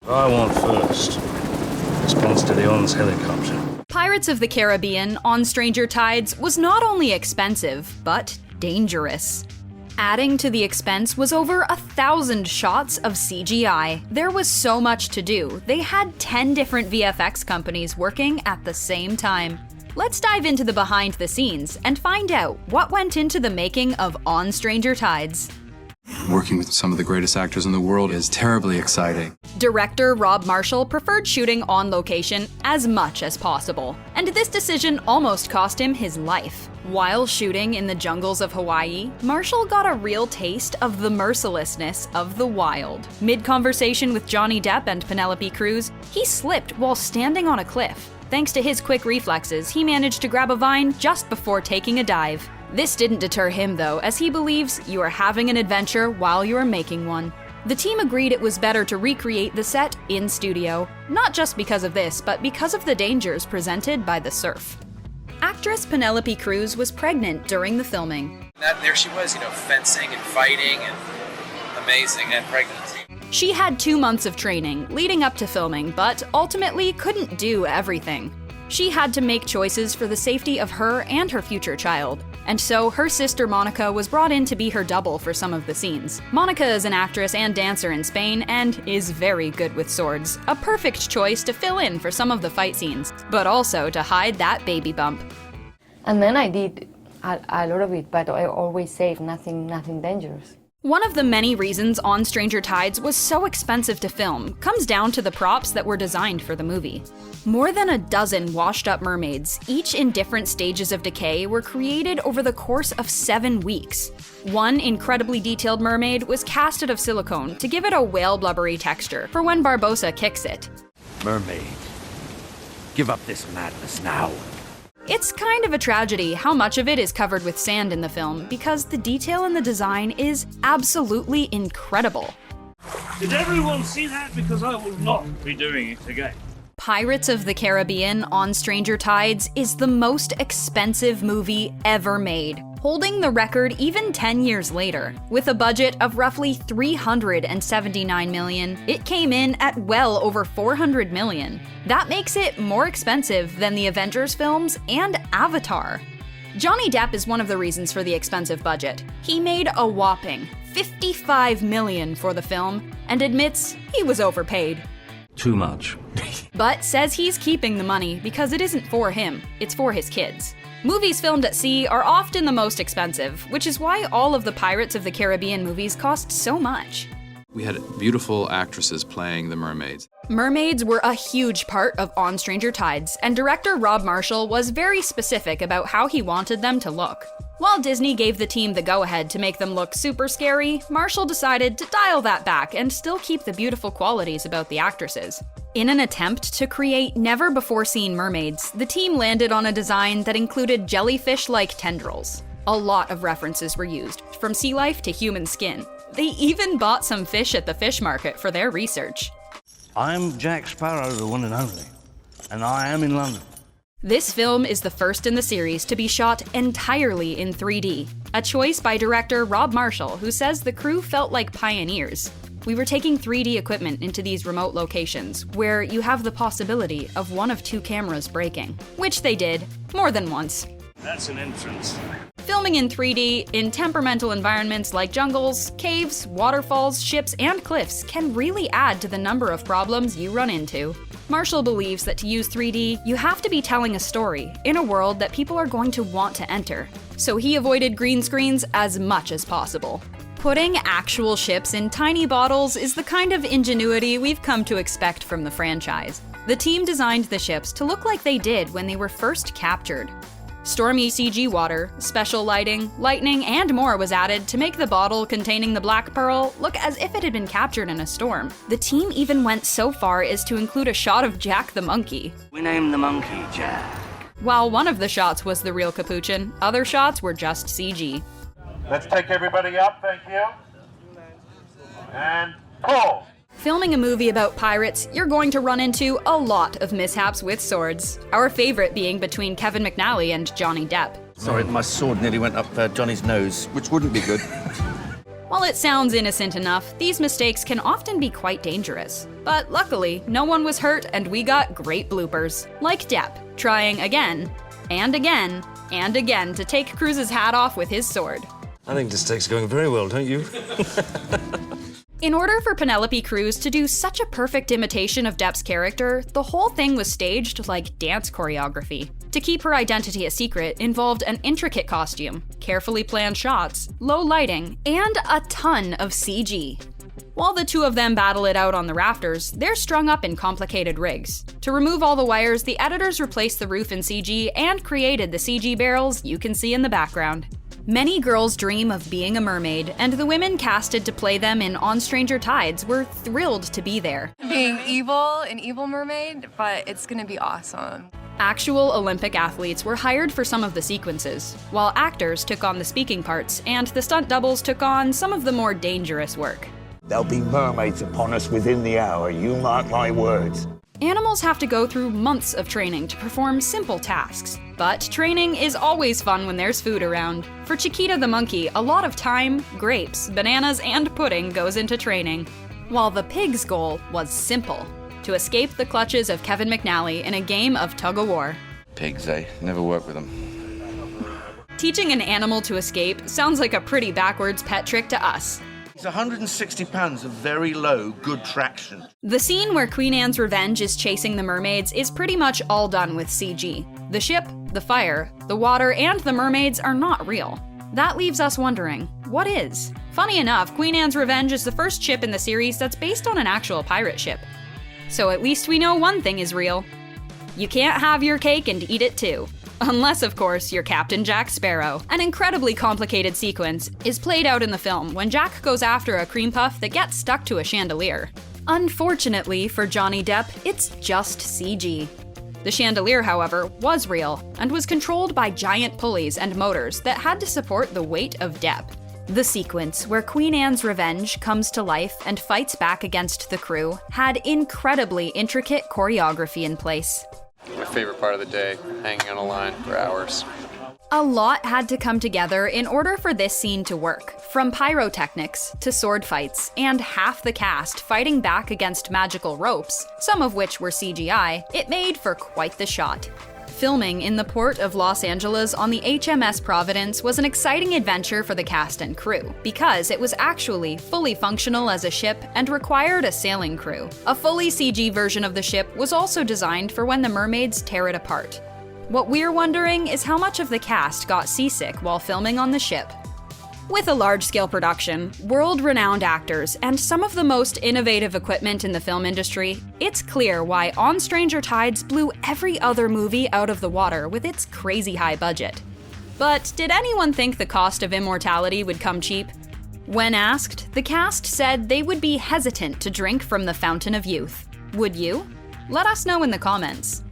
I want first. Response to the ONS helicopter. Pirates of the Caribbean on Stranger Tides was not only expensive, but dangerous. Adding to the expense was over 1,000 shots of CGI. There was so much to do. They had 10 different VFX companies working at the same time. Let's dive into the behind the scenes and find out what went into the making of On Stranger Tides. Working with some of the greatest actors in the world is terribly exciting. Director Rob Marshall preferred shooting on location as much as possible, and this decision almost cost him his life. While shooting in the jungles of Hawaii, Marshall got a real taste of the mercilessness of the wild. Mid-conversation with Johnny Depp and Penelope Cruz, he slipped while standing on a cliff. Thanks to his quick reflexes, he managed to grab a vine just before taking a dive. This didn't deter him though, as he believes you are having an adventure while you are making one. The team agreed it was better to recreate the set in studio, not just because of this, but because of the dangers presented by the surf. Actress Penelope Cruz was pregnant during the filming. There she was, fencing and fighting and amazing, and pregnancy. She had 2 months of training leading up to filming, but ultimately couldn't do everything. She had to make choices for the safety of her and her future child, and so her sister Monica was brought in to be her double for some of the scenes. Monica is an actress and dancer in Spain and is very good with swords, a perfect choice to fill in for some of the fight scenes, but also to hide that baby bump. And then I did a lot of it, but I always safe, nothing dangerous. One of the many reasons On Stranger Tides was so expensive to film comes down to the props that were designed for the movie. More than a dozen washed-up mermaids, each in different stages of decay, were created over the course of 7 weeks. One incredibly detailed mermaid was cast out of silicone to give it a whale blubbery texture for when Barbossa kicks it. Mermaid, give up this madness now. It's kind of a tragedy how much of it is covered with sand in the film, because the detail in the design is absolutely incredible. Did everyone see that? Because I will not be doing it again. Pirates of the Caribbean on Stranger Tides is the most expensive movie ever made, holding the record even 10 years later. With a budget of roughly $379 million, it came in at well over $400 million. That makes it more expensive than the Avengers films and Avatar. Johnny Depp is one of the reasons for the expensive budget. He made a whopping $55 million for the film and admits he was overpaid. Too much. But says he's keeping the money because it isn't for him, it's for his kids. Movies filmed at sea are often the most expensive, which is why all of the Pirates of the Caribbean movies cost so much. We had beautiful actresses playing the mermaids. Mermaids were a huge part of On Stranger Tides, and director Rob Marshall was very specific about how he wanted them to look. While Disney gave the team the go-ahead to make them look super scary, Marshall decided to dial that back and still keep the beautiful qualities about the actresses. In an attempt to create never-before-seen mermaids, the team landed on a design that included jellyfish-like tendrils. A lot of references were used, from sea life to human skin. They even bought some fish at the fish market for their research. I'm Jack Sparrow, the one and only, and I am in London. This film is the first in the series to be shot entirely in 3D, a choice by director Rob Marshall, who says the crew felt like pioneers. We were taking 3D equipment into these remote locations, where you have the possibility of one of 2 cameras breaking, which they did, more than once. That's an entrance. Filming in 3D in temperamental environments like jungles, caves, waterfalls, ships, and cliffs can really add to the number of problems you run into. Marshall believes that to use 3D, you have to be telling a story in a world that people are going to want to enter, so he avoided green screens as much as possible. Putting actual ships in tiny bottles is the kind of ingenuity we've come to expect from the franchise. The team designed the ships to look like they did when they were first captured. Stormy CG water, special lighting, lightning, and more was added to make the bottle containing the Black Pearl look as if it had been captured in a storm. The team even went so far as to include a shot of Jack the monkey. We named the monkey Jack. While one of the shots was the real capuchin, other shots were just CG. Let's take everybody up, thank you. And pull! Filming a movie about pirates, you're going to run into a lot of mishaps with swords. Our favorite being between Kevin McNally and Johnny Depp. Sorry, my sword nearly went up Johnny's nose, which wouldn't be good. While it sounds innocent enough, these mistakes can often be quite dangerous. But luckily, no one was hurt and we got great bloopers, like Depp, trying again, and again, and again to take Cruz's hat off with his sword. I think this take's going very well, don't you? In order for Penelope Cruz to do such a perfect imitation of Depp's character, the whole thing was staged like dance choreography. To keep her identity a secret involved an intricate costume, carefully planned shots, low lighting, and a ton of CG. While the two of them battle it out on the rafters, they're strung up in complicated rigs. To remove all the wires, the editors replaced the roof in CG and created the CG barrels you can see in the background. Many girls dream of being a mermaid, and the women casted to play them in On Stranger Tides were thrilled to be there. Being evil, an evil mermaid, but it's gonna be awesome. Actual Olympic athletes were hired for some of the sequences, while actors took on the speaking parts, and the stunt doubles took on some of the more dangerous work. There'll be mermaids upon us within the hour, you mark my words. Animals have to go through months of training to perform simple tasks, but training is always fun when there's food around. For Chiquita the monkey, a lot of time, grapes, bananas, and pudding goes into training. While the pig's goal was simple: to escape the clutches of Kevin McNally in a game of tug-of-war. Pigs, eh? Never work with them. Teaching an animal to escape sounds like a pretty backwards pet trick to us. It's 160 pounds of very low, good traction. The scene where Queen Anne's revenge is chasing the mermaids is pretty much all done with CG. The ship, the fire, the water, and the mermaids are not real. That leaves us wondering, what is? Funny enough, Queen Anne's Revenge is the first ship in the series that's based on an actual pirate ship. So at least we know one thing is real. You can't have your cake and eat it too. Unless, of course, you're Captain Jack Sparrow. An incredibly complicated sequence is played out in the film when Jack goes after a cream puff that gets stuck to a chandelier. Unfortunately for Johnny Depp, it's just CG. The chandelier, however, was real and was controlled by giant pulleys and motors that had to support the weight of Depp. The sequence where Queen Anne's Revenge comes to life and fights back against the crew had incredibly intricate choreography in place. My favorite part of the day, hanging on a line for hours. A lot had to come together in order for this scene to work, from pyrotechnics to sword fights, and half the cast fighting back against magical ropes, some of which were CGI. It made for quite the shot. Filming in the port of Los Angeles on the HMS Providence was an exciting adventure for the cast and crew, because it was actually fully functional as a ship and required a sailing crew. A fully CG version of the ship was also designed for when the mermaids tear it apart. What we're wondering is how much of the cast got seasick while filming on the ship. With a large-scale production, world-renowned actors, and some of the most innovative equipment in the film industry, it's clear why On Stranger Tides blew every other movie out of the water with its crazy high budget. But did anyone think the cost of immortality would come cheap? When asked, the cast said they would be hesitant to drink from the fountain of youth. Would you? Let us know in the comments.